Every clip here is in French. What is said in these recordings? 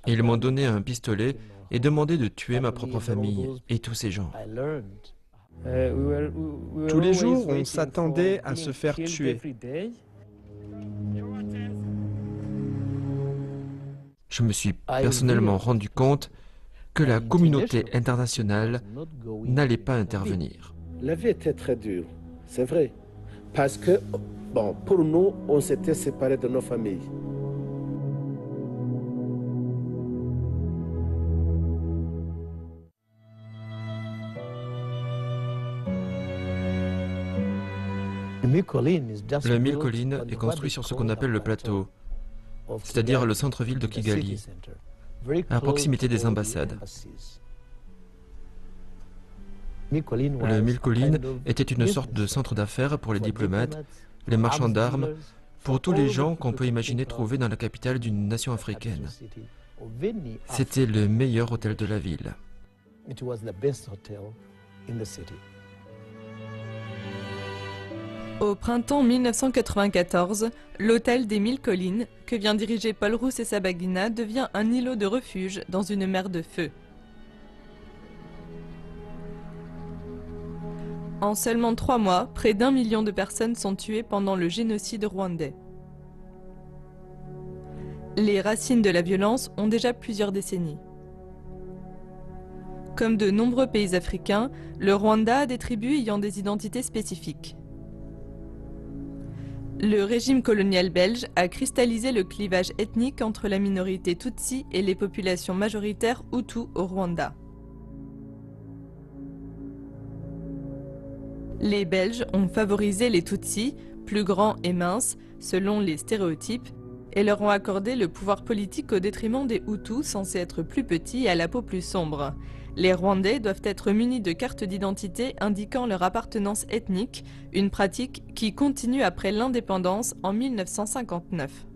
Ils m'ont donné un pistolet et demandé de tuer ma propre famille et tous ces gens. Tous les jours, on s'attendait à se faire tuer. Je me suis personnellement rendu compte que la communauté internationale n'allait pas intervenir. La vie était très dure, c'est vrai. Parce que, bon, pour nous, on s'était séparés de nos familles. Le Mille Collines est construit sur ce qu'on appelle le plateau, c'est-à-dire le centre-ville de Kigali, à proximité des ambassades. Le Mille Collines était une sorte de centre d'affaires pour les diplomates, les marchands d'armes, pour tous les gens qu'on peut imaginer trouver dans la capitale d'une nation africaine. C'était le meilleur hôtel de la ville. Au printemps 1994, l'hôtel des Mille Collines, que vient diriger Paul Rusesabagina, devient un îlot de refuge dans une mer de feu. En seulement 3 mois, près d'1 million de personnes sont tuées pendant le génocide rwandais. Les racines de la violence ont déjà plusieurs décennies. Comme de nombreux pays africains, le Rwanda a des tribus ayant des identités spécifiques. Le régime colonial belge a cristallisé le clivage ethnique entre la minorité Tutsi et les populations majoritaires Hutus au Rwanda. Les Belges ont favorisé les Tutsis, plus grands et minces, selon les stéréotypes, et leur ont accordé le pouvoir politique au détriment des Hutus censés être plus petits et à la peau plus sombre. Les Rwandais doivent être munis de cartes d'identité indiquant leur appartenance ethnique, une pratique qui continue après l'indépendance en 1959.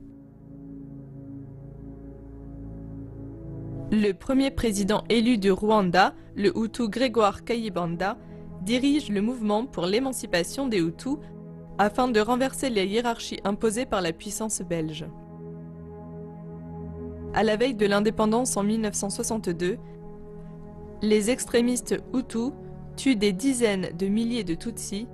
Le premier président élu du Rwanda, le Hutu Grégoire Kayibanda, dirige le mouvement pour l'émancipation des Hutus afin de renverser les hiérarchies imposées par la puissance belge. À la veille de l'indépendance en 1962, les extrémistes Hutus tuent des dizaines de milliers de Tutsis,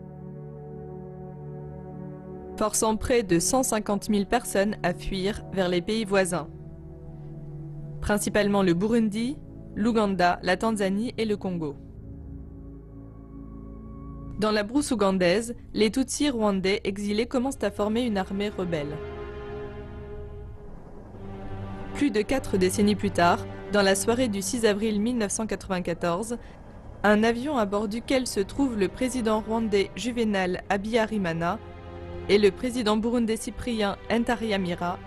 forçant près de 150 000 personnes à fuir vers les pays voisins, principalement le Burundi, l'Ouganda, la Tanzanie et le Congo. Dans la brousse ougandaise, les Tutsis rwandais exilés commencent à former une armée rebelle. Plus de 4 décennies plus tard, dans la soirée du 6 avril 1994, un avion à bord duquel se trouve le président rwandais Juvenal Habyarimana et le président burundais cyprien Ntariamira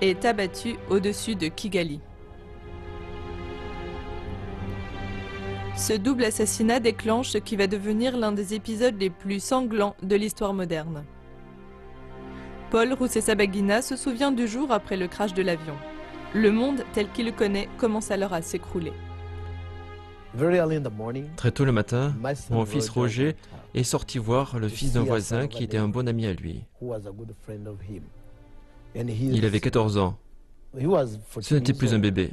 est abattu au-dessus de Kigali. Ce double assassinat déclenche ce qui va devenir l'un des épisodes les plus sanglants de l'histoire moderne. Paul Rusesabagina se souvient du jour après le crash de l'avion. Le monde tel qu'il le connaît commence alors à s'écrouler. Très tôt le matin, mon fils Roger est sorti voir le fils d'un voisin qui était un bon ami à lui. Il avait 14 ans. Ce n'était plus un bébé.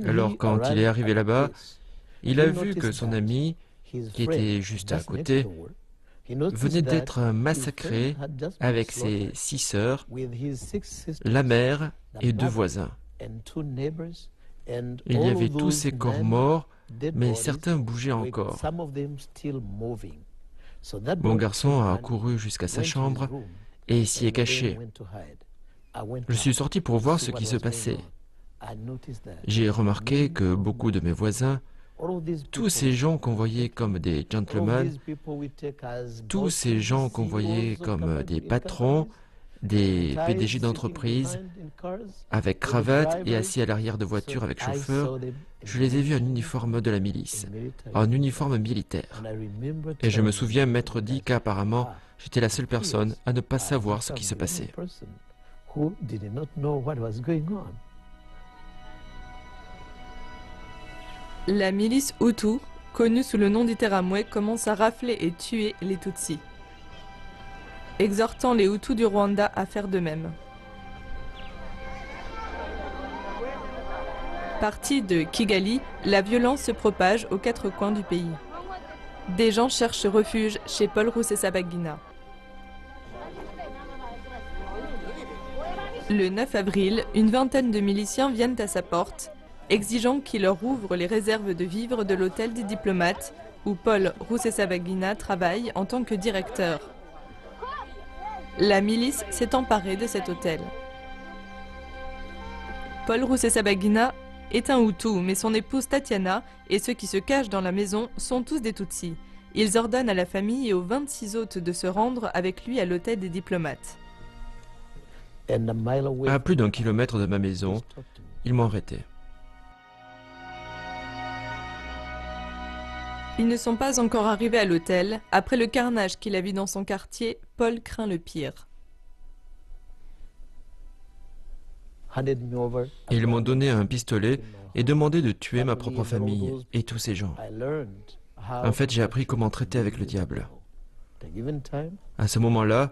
Alors quand il est arrivé là-bas, il a vu que son ami, qui était juste à côté, venait d'être massacré avec ses 6 sœurs, la mère et 2 voisins. Il y avait tous ces corps morts, mais certains bougeaient encore. Mon garçon a couru jusqu'à sa chambre et s'y est caché. Je suis sorti pour voir ce qui se passait. J'ai remarqué que beaucoup de mes voisins, tous ces gens qu'on voyait comme des gentlemen, tous ces gens qu'on voyait comme des patrons, des PDG d'entreprise, avec cravate et assis à l'arrière de voiture avec chauffeur, je les ai vus en uniforme de la milice, en uniforme militaire. Et je me souviens m'être dit qu'apparemment, j'étais la seule personne à ne pas savoir ce qui se passait. La milice Hutu, connue sous le nom d'Iteramwe, commence à rafler et tuer les Tutsis, exhortant les Hutus du Rwanda à faire de même. Partie de Kigali, la violence se propage aux quatre coins du pays. Des gens cherchent refuge chez Paul Rusesabagina. Le 9 avril, une vingtaine de miliciens viennent à sa porte, exigeant qu'il leur ouvre les réserves de vivres de l'hôtel des diplomates, où Paul Rusesabagina travaille en tant que directeur. La milice s'est emparée de cet hôtel. Paul Rusesabagina est un Hutu, mais son épouse Tatiana et ceux qui se cachent dans la maison sont tous des Tutsis. Ils ordonnent à la famille et aux 26 hôtes de se rendre avec lui à l'hôtel des diplomates. À plus d'1 kilomètre de ma maison, ils m'ont arrêté. Ils ne sont pas encore arrivés à l'hôtel. Après le carnage qu'il a vu dans son quartier, Paul craint le pire. Ils m'ont donné un pistolet et demandé de tuer ma propre famille et tous ces gens. En fait, j'ai appris comment traiter avec le diable. À ce moment-là,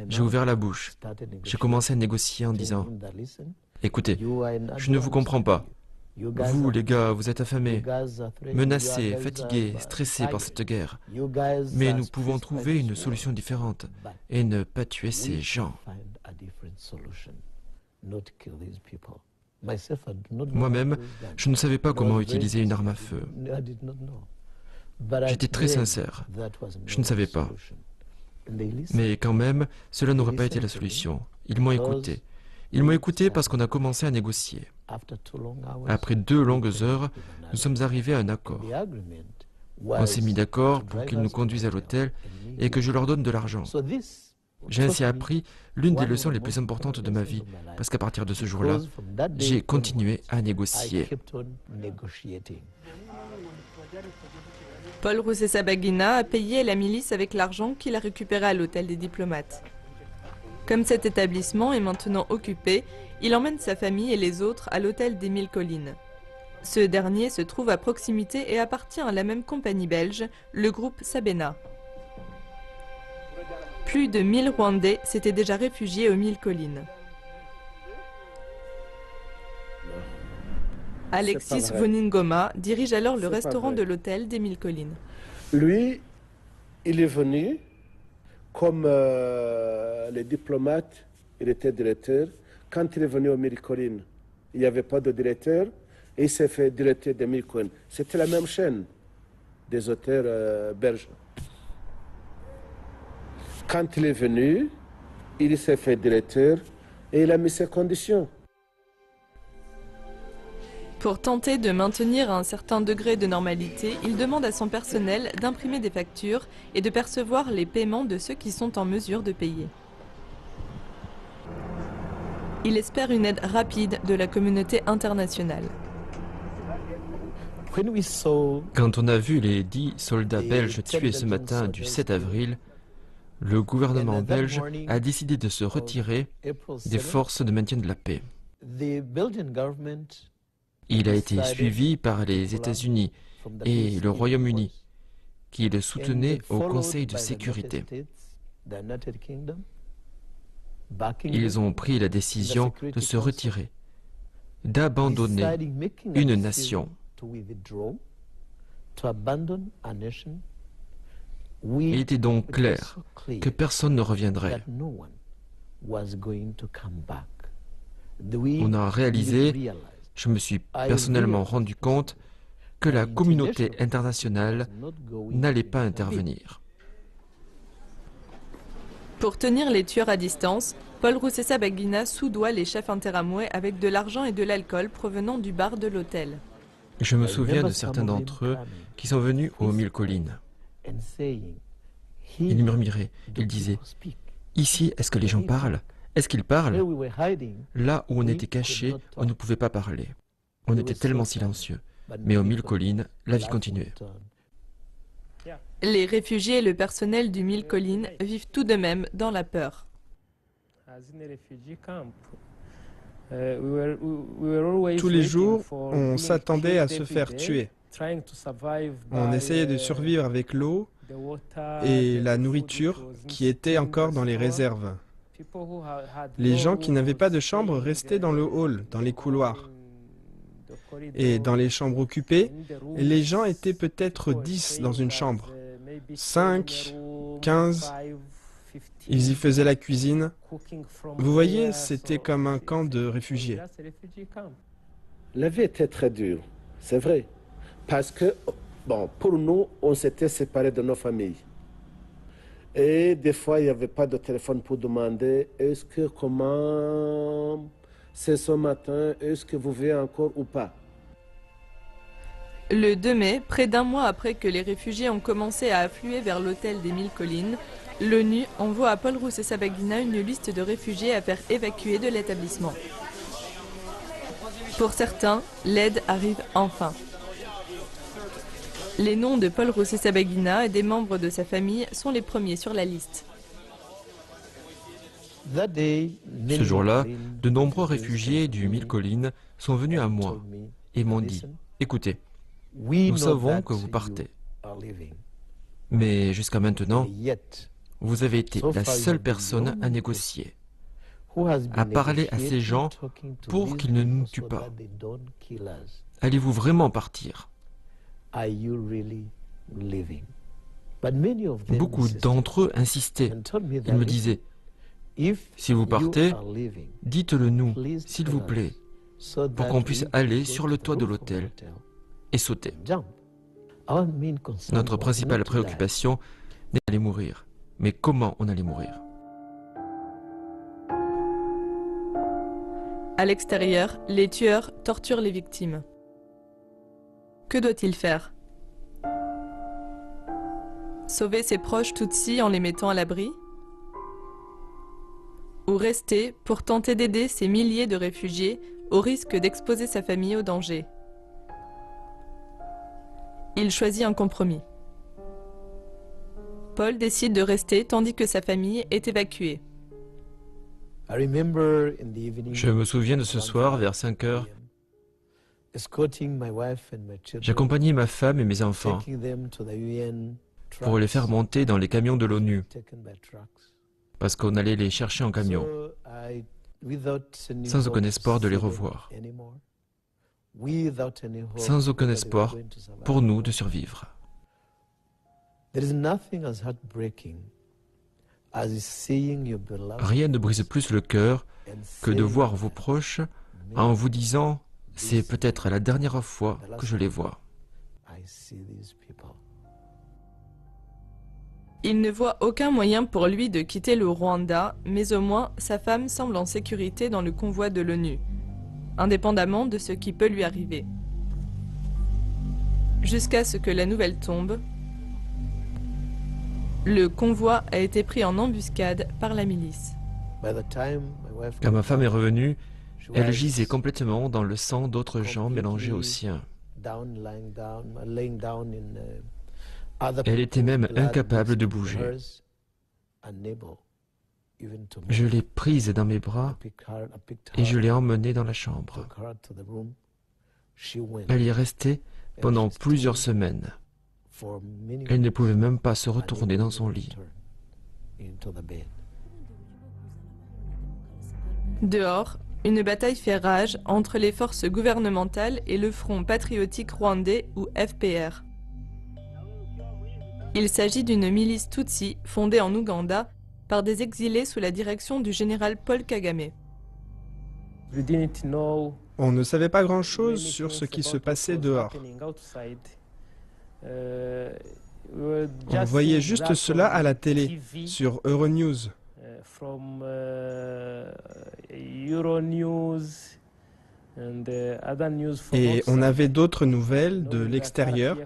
j'ai ouvert la bouche. J'ai commencé à négocier en disant « Écoutez, je ne vous comprends pas. Vous, les gars, vous êtes affamés, menacés, fatigués, stressés par cette guerre. Mais nous pouvons trouver une solution différente et ne pas tuer ces gens. » Moi-même, je ne savais pas comment utiliser une arme à feu. J'étais très sincère. Je ne savais pas. Mais quand même, cela n'aurait pas été la solution. Ils m'ont écouté. Ils m'ont écouté parce qu'on a commencé à négocier. Après 2 longues heures, nous sommes arrivés à un accord. On s'est mis d'accord pour qu'ils nous conduisent à l'hôtel et que je leur donne de l'argent. J'ai ainsi appris l'une des leçons les plus importantes de ma vie, parce qu'à partir de ce jour-là, j'ai continué à négocier. Paul Rusesabagina a payé la milice avec l'argent qu'il a récupéré à l'hôtel des diplomates. Comme cet établissement est maintenant occupé, il emmène sa famille et les autres à l'hôtel des 1000 collines. Ce dernier se trouve à proximité et appartient à la même compagnie belge, le groupe Sabena. Plus de 1000 Rwandais s'étaient déjà réfugiés aux 1000 collines. Alexis Vuningoma dirige alors le restaurant de l'hôtel des 1000 collines. Lui, il est venu comme les diplomates, il était directeur. Quand il est venu aux 1000 collines, il n'y avait pas de directeur et il s'est fait directeur des 1000 collines. C'était la même chaîne des hôtels belges. Quand il est venu, il s'est fait directeur et il a mis ses conditions. Pour tenter de maintenir un certain degré de normalité, il demande à son personnel d'imprimer des factures et de percevoir les paiements de ceux qui sont en mesure de payer. Il espère une aide rapide de la communauté internationale. Quand on a vu les 10 soldats belges tués ce matin du 7 avril, le gouvernement belge a décidé de se retirer des forces de maintien de la paix. Il a été suivi par les États-Unis et le Royaume-Uni, qui le soutenaient au Conseil de sécurité. Ils ont pris la décision de se retirer, d'abandonner une nation. Il était donc clair que personne ne reviendrait. On a réalisé, je me suis personnellement rendu compte, que la communauté internationale n'allait pas intervenir. Pour tenir les tueurs à distance, Paul Rusesabagina soudoie les chefs interamouais avec de l'argent et de l'alcool provenant du bar de l'hôtel. Je me souviens de certains d'entre eux qui sont venus aux 1000 collines. Ils murmuraient, ils disaient « Ici, est-ce que les gens parlent? Est-ce qu'ils parlent ?» Là où on était caché, on ne pouvait pas parler. On était tellement silencieux. Mais aux 1000 collines, la vie continuait. Les réfugiés et le personnel du 1000 collines vivent tout de même dans la peur. Tous les jours, on s'attendait à se faire tuer. On essayait de survivre avec l'eau et la nourriture qui était encore dans les réserves. Les gens qui n'avaient pas de chambre restaient dans le hall, dans les couloirs. Et dans les chambres occupées, les gens étaient peut-être 10 dans une chambre, 5, 15. Ils y faisaient la cuisine. Vous voyez, c'était comme un camp de réfugiés. La vie était très dure, c'est vrai. Parce que, bon, pour nous, on s'était séparés de nos familles. Et des fois, il n'y avait pas de téléphone pour demander est-ce que comment c'est ce matin, est-ce que vous vivez encore ou pas. Le 2 mai, près d'un mois après que les réfugiés ont commencé à affluer vers l'hôtel des 1000 collines, l'ONU envoie à Paul Rusesabagina une liste de réfugiés à faire évacuer de l'établissement. Pour certains, l'aide arrive enfin. Les noms de Paul Rusesabagina et des membres de sa famille sont les premiers sur la liste. Ce jour-là, de nombreux réfugiés du 1000 collines sont venus à moi et m'ont dit « Écoutez, nous savons que vous partez, mais jusqu'à maintenant, vous avez été la seule personne à négocier, à parler à ces gens pour qu'ils ne nous tuent pas. Allez-vous vraiment partir ?» Beaucoup d'entre eux insistaient. Ils me disaient « Si vous partez, dites-le nous, s'il vous plaît, pour qu'on puisse aller sur le toit de l'hôtel et sauter. » Notre principale préoccupation n'est d'aller mourir, mais comment on allait mourir. À l'extérieur, les tueurs torturent les victimes. Que doit-il faire? Sauver ses proches Tutsis en les mettant à l'abri? Ou rester pour tenter d'aider ces milliers de réfugiés au risque d'exposer sa famille au danger? Il choisit un compromis. Paul décide de rester tandis que sa famille est évacuée. Je me souviens de ce soir, vers 5 heures, j'accompagnais ma femme et mes enfants pour les faire monter dans les camions de l'ONU, parce qu'on allait les chercher en camion, sans aucun espoir de les revoir, sans aucun espoir pour nous de survivre. Rien ne brise plus le cœur que de voir vos proches en vous disant « c'est peut-être la dernière fois que je les vois ». Il ne voit aucun moyen pour lui de quitter le Rwanda, mais au moins sa femme semble en sécurité dans le convoi de l'ONU, indépendamment de ce qui peut lui arriver. Jusqu'à ce que la nouvelle tombe, le convoi a été pris en embuscade par la milice. Quand ma femme est revenue, elle gisait complètement dans le sang d'autres gens mélangés au sien. Elle était même incapable de bouger. Je l'ai prise dans mes bras et je l'ai emmenée dans la chambre. Elle y est restée pendant plusieurs semaines. Elle ne pouvait même pas se retourner dans son lit. Dehors, une bataille fait rage entre les forces gouvernementales et le Front patriotique rwandais ou FPR. Il s'agit d'une milice Tutsi fondée en Ouganda par des exilés sous la direction du général Paul Kagame. On ne savait pas grand-chose sur ce qui se passait dehors. On voyait juste cela à la télé, sur Euronews. Et on avait d'autres nouvelles de l'extérieur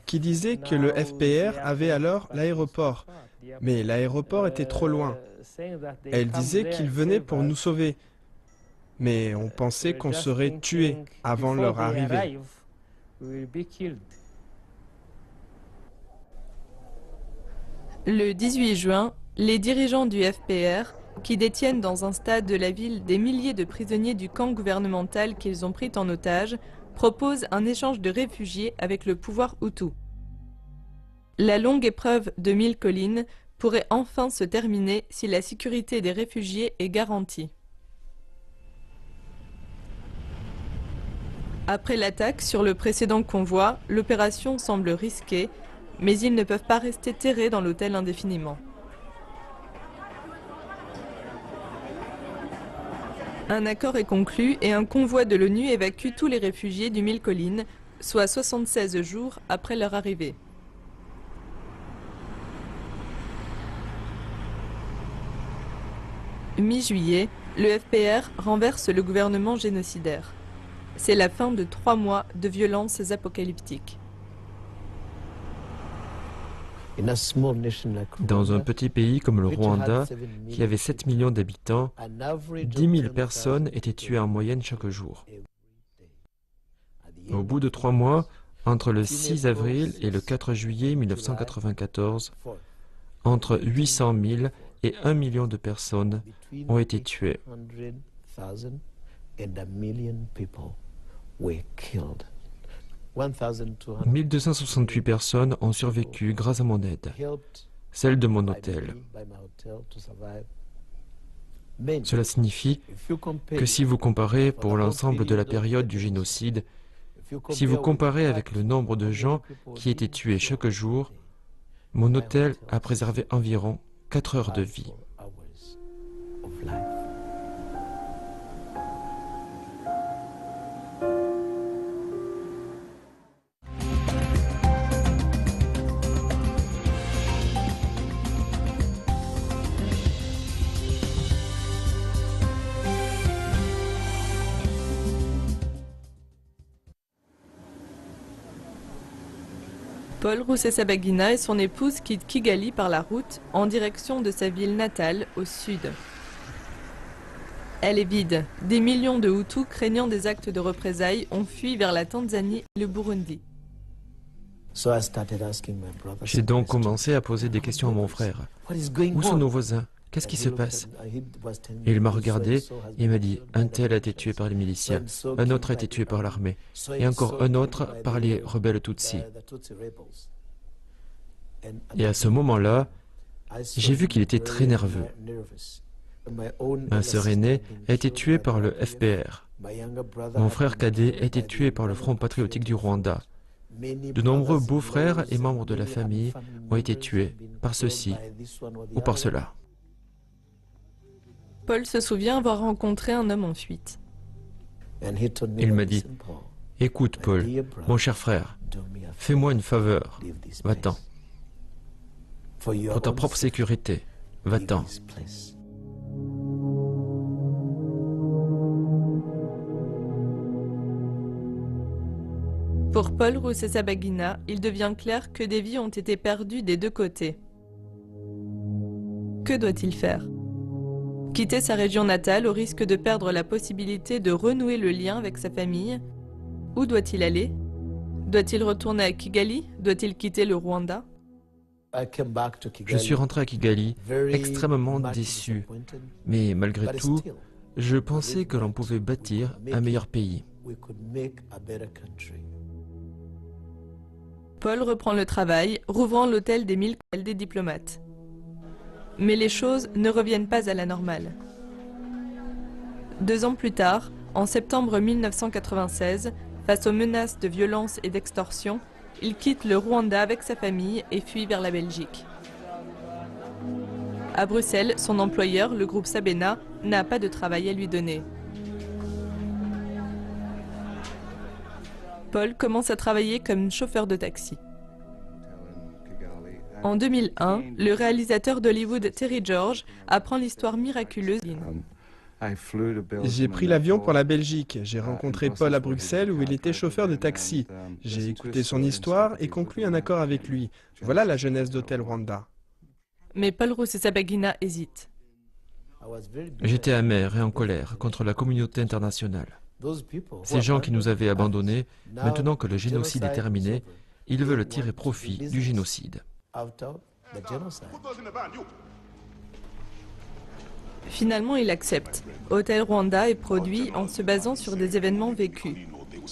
qui disaient que le FPR avait alors l'aéroport. Mais l'aéroport était trop loin. Elle disait qu'ils venaient pour nous sauver. Mais on pensait qu'on serait tués avant leur arrivée. Le 18 juin, les dirigeants du FPR, qui détiennent dans un stade de la ville des milliers de prisonniers du camp gouvernemental qu'ils ont pris en otage, proposent un échange de réfugiés avec le pouvoir Hutu. La longue épreuve de 1000 collines pourrait enfin se terminer si la sécurité des réfugiés est garantie. Après l'attaque sur le précédent convoi, l'opération semble risquée, mais ils ne peuvent pas rester terrés dans l'hôtel indéfiniment. Un accord est conclu et un convoi de l'ONU évacue tous les réfugiés du Mille Collines, soit 76 jours après leur arrivée. Mi-juillet, le FPR renverse le gouvernement génocidaire. C'est la fin de 3 mois de violences apocalyptiques. Dans un petit pays comme le Rwanda, qui avait 7 millions d'habitants, 10 000 personnes étaient tuées en moyenne chaque jour. Au bout de 3 mois, entre le 6 avril et le 4 juillet 1994, entre 800 000 et 1 million de personnes ont été tuées. 1268 personnes ont survécu grâce à mon aide, celle de mon hôtel. Cela signifie que si vous comparez pour l'ensemble de la période du génocide, si vous comparez avec le nombre de gens qui étaient tués chaque jour, mon hôtel a préservé environ 4 heures de vie. Paul Rusesabagina et son épouse quittent Kigali par la route en direction de sa ville natale au sud. Elle est vide. Des millions de Hutus craignant des actes de représailles ont fui vers la Tanzanie et le Burundi. J'ai donc commencé à poser des questions à mon frère. Où sont nos voisins? Qu'est-ce qui se passe? Et il m'a regardé et m'a dit, un tel a été tué par les miliciens, un autre a été tué par l'armée, et encore un autre par les rebelles Tutsis. Et à ce moment-là, j'ai vu qu'il était très nerveux. Ma sœur aînée a été tuée par le FPR. Mon frère cadet a été tué par le Front patriotique du Rwanda. De nombreux beaux-frères et membres de la famille ont été tués par ceci ou par cela. Paul se souvient avoir rencontré un homme en fuite. Il m'a dit, « Écoute, Paul, mon cher frère, fais-moi une faveur, va-t'en. Pour ta propre sécurité, va-t'en. » Pour Paul Rusesabagina, il devient clair que des vies ont été perdues des deux côtés. Que doit-il faire? Quitter sa région natale au risque de perdre la possibilité de renouer le lien avec sa famille? Où doit-il aller? Doit-il retourner à Kigali? Doit-il quitter le Rwanda? Je suis rentré à Kigali extrêmement déçu, mais malgré tout, je pensais que l'on pouvait bâtir un meilleur pays. Paul reprend le travail, rouvrant l'hôtel des 1000 des diplomates. Mais les choses ne reviennent pas à la normale. 2 ans plus tard, en septembre 1996, face aux menaces de violence et d'extorsion, il quitte le Rwanda avec sa famille et fuit vers la Belgique. À Bruxelles, son employeur, le groupe Sabena, n'a pas de travail à lui donner. Paul commence à travailler comme chauffeur de taxi. En 2001, le réalisateur d'Hollywood Terry George apprend l'histoire miraculeuse. J'ai pris l'avion pour la Belgique. J'ai rencontré Paul à Bruxelles où il était chauffeur de taxi. J'ai écouté son histoire et conclu un accord avec lui. Voilà la jeunesse d'Hôtel Rwanda. Mais Paul Rusesabagina hésite. J'étais amer et en colère contre la communauté internationale. Ces gens qui nous avaient abandonnés, maintenant que le génocide est terminé, ils veulent tirer profit du génocide. Finalement, il accepte. Hôtel Rwanda est produit en se basant sur des événements vécus.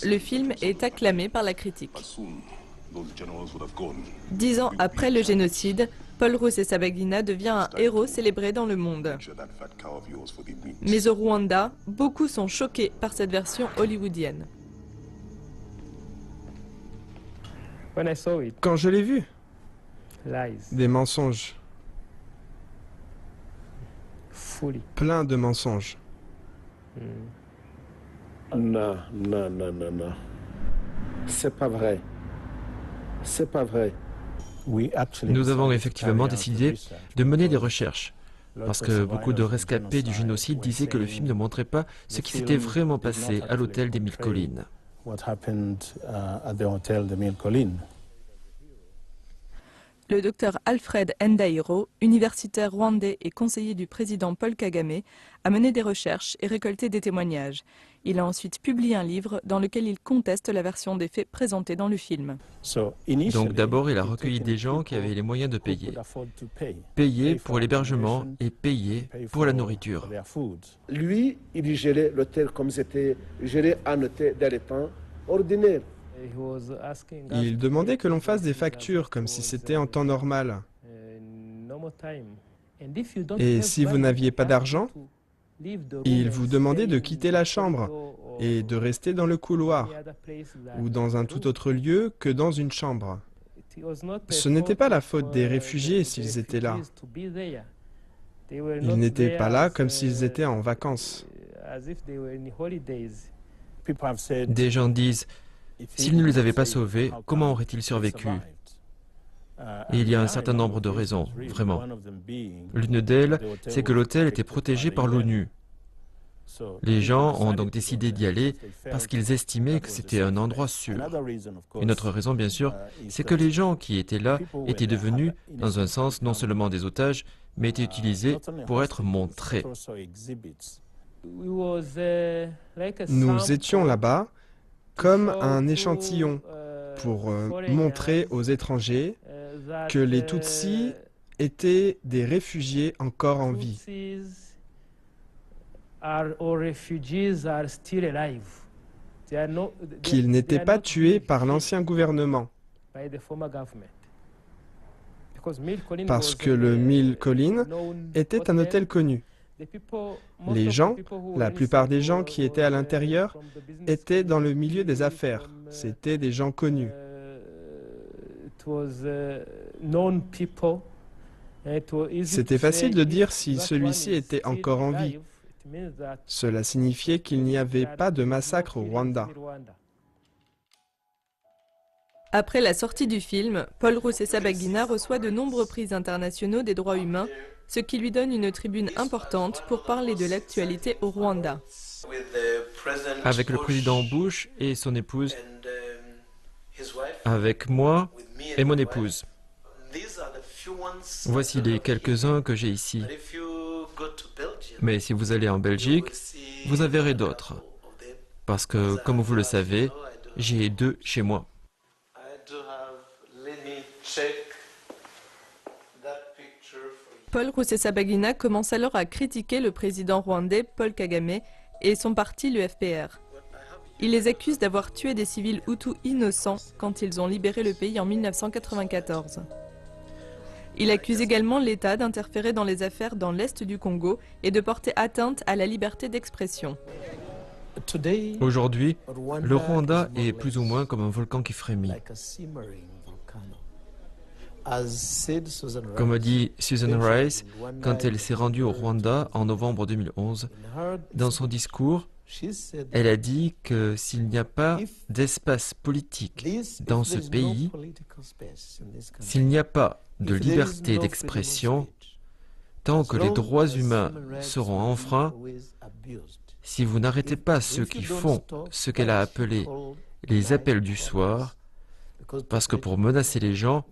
Le film est acclamé par la critique. 10 ans après le génocide, Paul Rusesabagina devient un héros célébré dans le monde. Mais au Rwanda, beaucoup sont choqués par cette version hollywoodienne. Quand je l'ai vu, des mensonges, plein de mensonges. Non, non, non, non, non. C'est pas vrai. C'est pas vrai. Nous avons effectivement décidé de mener des recherches, parce que beaucoup de rescapés du génocide disaient que le film ne montrait pas ce qui s'était vraiment passé à l'hôtel des Mille Collines. Le docteur Alfred Ndairo, universitaire rwandais et conseiller du président Paul Kagame, a mené des recherches et récolté des témoignages. Il a ensuite publié un livre dans lequel il conteste la version des faits présentée dans le film. Donc d'abord, il a recueilli des gens qui avaient les moyens de payer. Payer pour l'hébergement et payer pour la nourriture. Lui, il gérait l'hôtel comme c'était géré un hôtel dans les temps ordinaires. Il demandait que l'on fasse des factures comme si c'était en temps normal. Et si vous n'aviez pas d'argent, il vous demandait de quitter la chambre et de rester dans le couloir ou dans un tout autre lieu que dans une chambre. Ce n'était pas la faute des réfugiés s'ils étaient là. Ils n'étaient pas là comme s'ils étaient en vacances. Des gens disent, s'il ne les avait pas sauvés, comment auraient-ils survécu? Et il y a un certain nombre de raisons, vraiment. L'une d'elles, c'est que l'hôtel était protégé par l'ONU. Les gens ont donc décidé d'y aller parce qu'ils estimaient que c'était un endroit sûr. Une autre raison, bien sûr, c'est que les gens qui étaient là étaient devenus, dans un sens, non seulement des otages, mais étaient utilisés pour être montrés. Nous étions là-bas comme un échantillon pour montrer aux étrangers que les Tutsis étaient des réfugiés encore en vie. Qu'ils n'étaient pas tués par l'ancien gouvernement. Parce que le Mille Collines était un hôtel connu. Les gens, la plupart des gens qui étaient à l'intérieur, étaient dans le milieu des affaires. C'étaient des gens connus. C'était facile de dire si celui-ci était encore en vie. Cela signifiait qu'il n'y avait pas de massacre au Rwanda. Après la sortie du film, Paul Rusesabagina reçoit de nombreux prix internationaux des droits humains, ce qui lui donne une tribune importante pour parler de l'actualité au Rwanda. Avec le président Bush et son épouse, avec moi et mon épouse. Voici les quelques-uns que j'ai ici. Mais si vous allez en Belgique, vous en verrez d'autres. Parce que, comme vous le savez, j'ai 2 chez moi. Paul Rusesabagina commence alors à critiquer le président rwandais Paul Kagame et son parti, le FPR. Il les accuse d'avoir tué des civils hutus innocents quand ils ont libéré le pays en 1994. Il accuse également l'État d'interférer dans les affaires dans l'Est du Congo et de porter atteinte à la liberté d'expression. Aujourd'hui, le Rwanda est plus ou moins comme un volcan qui frémit. Comme a dit Susan Rice quand elle s'est rendue au Rwanda en novembre 2011, dans son discours, elle a dit que s'il n'y a pas d'espace politique dans ce pays, s'il n'y a pas de liberté d'expression, tant que les droits humains seront enfreints, si vous n'arrêtez pas ceux qui font ce qu'elle a appelé les appels du soir, parce que pour menacer les gens,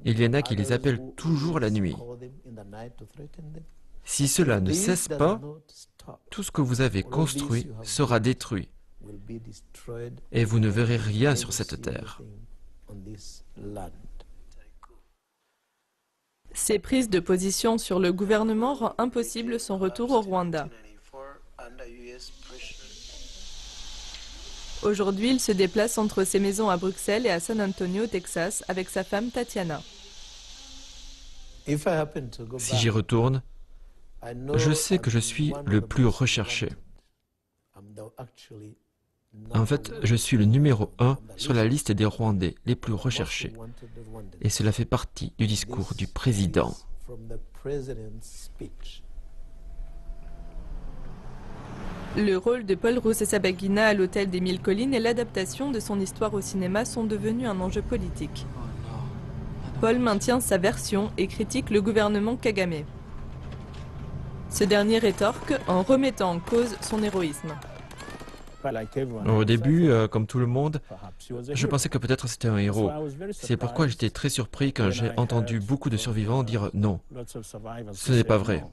il y en a qui les appellent toujours la nuit. Si cela ne cesse pas, tout ce que vous avez construit sera détruit et vous ne verrez rien sur cette terre. Ces prises de position sur le gouvernement rend impossible son retour au Rwanda. Aujourd'hui, il se déplace entre ses maisons à Bruxelles et à San Antonio, Texas, avec sa femme Tatiana. Si j'y retourne, je sais que je suis le plus recherché. En fait, je suis le numéro 1 sur la liste des Rwandais les plus recherchés. Et cela fait partie du discours du président. Le rôle de Paul Rusesabagina à l'Hôtel des Mille Collines et l'adaptation de son histoire au cinéma sont devenus un enjeu politique. Paul maintient sa version et critique le gouvernement Kagame. Ce dernier rétorque en remettant en cause son héroïsme. Au début, comme tout le monde, je pensais que peut-être c'était un héros. C'est pourquoi j'étais très surpris quand j'ai entendu beaucoup de survivants dire non. Ce n'est pas vrai.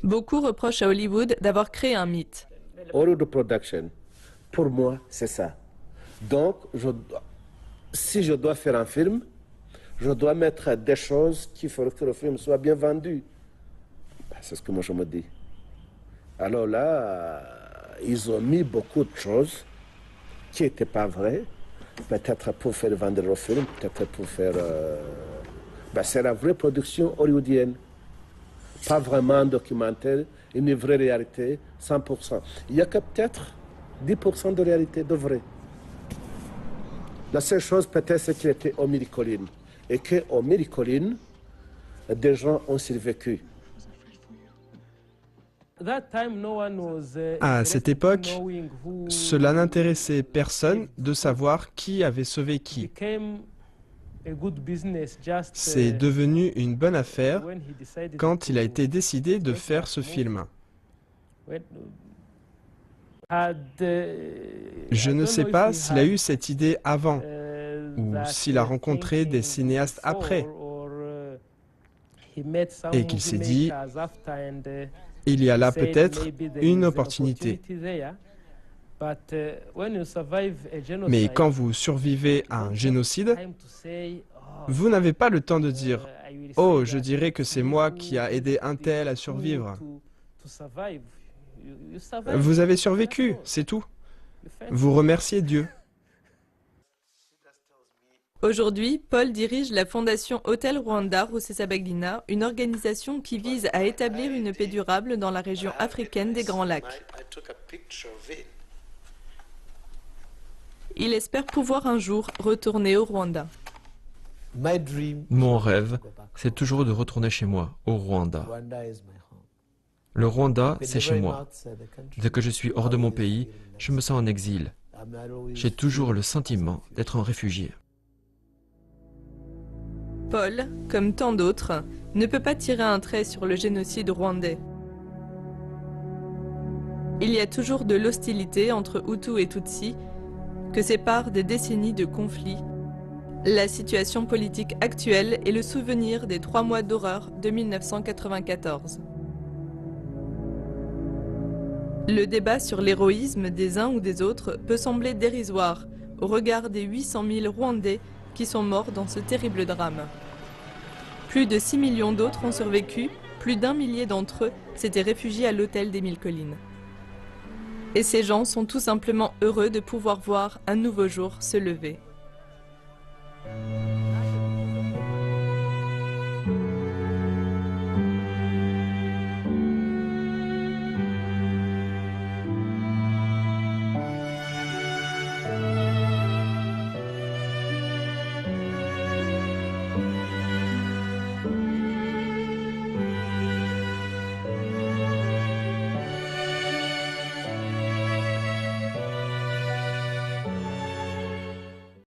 Beaucoup reprochent à Hollywood d'avoir créé un mythe. Hollywood Production, pour moi, c'est ça. Donc, si je dois faire un film, je dois mettre des choses qui feront que le film soit bien vendu. C'est ce que moi je me dis. Alors là, ils ont mis beaucoup de choses qui n'étaient pas vraies, peut-être pour faire vendre le film, peut-être pour faire... c'est la vraie production hollywoodienne. Pas vraiment un documentaire, une vraie réalité, 100%. Il n'y a que peut-être 10% de réalité, de vrai. La seule chose peut-être c'est qu'il était au Mille-Collines. Et qu'au Mille-Collines, des gens ont survécu. À cette époque, cela n'intéressait personne de savoir qui avait sauvé qui. C'est devenu une bonne affaire quand il a été décidé de faire ce film. Je ne sais pas s'il a eu cette idée avant ou s'il a rencontré des cinéastes après et qu'il s'est dit « il y a là peut-être une opportunité ». Mais quand vous survivez à un génocide, vous n'avez pas le temps de dire « oh, je dirais que c'est moi qui a aidé un tel à survivre ». Vous avez survécu, c'est tout. Vous remerciez Dieu. Aujourd'hui, Paul dirige la fondation Hôtel Rwanda Rusesabagina, une organisation qui vise à établir une paix durable dans la région africaine des Grands Lacs. Il espère pouvoir un jour retourner au Rwanda. Mon rêve, c'est toujours de retourner chez moi, au Rwanda. Le Rwanda, c'est chez moi. Dès que je suis hors de mon pays, je me sens en exil. J'ai toujours le sentiment d'être un réfugié. Paul, comme tant d'autres, ne peut pas tirer un trait sur le génocide rwandais. Il y a toujours de l'hostilité entre Hutus et Tutsis, que séparent des décennies de conflits. La situation politique actuelle est le souvenir des 3 mois d'horreur de 1994. Le débat sur l'héroïsme des uns ou des autres peut sembler dérisoire au regard des 800 000 Rwandais qui sont morts dans ce terrible drame. Plus de 6 millions d'autres ont survécu, plus d'1 millier d'entre eux s'étaient réfugiés à l'Hôtel des Mille Collines. Et ces gens sont tout simplement heureux de pouvoir voir un nouveau jour se lever.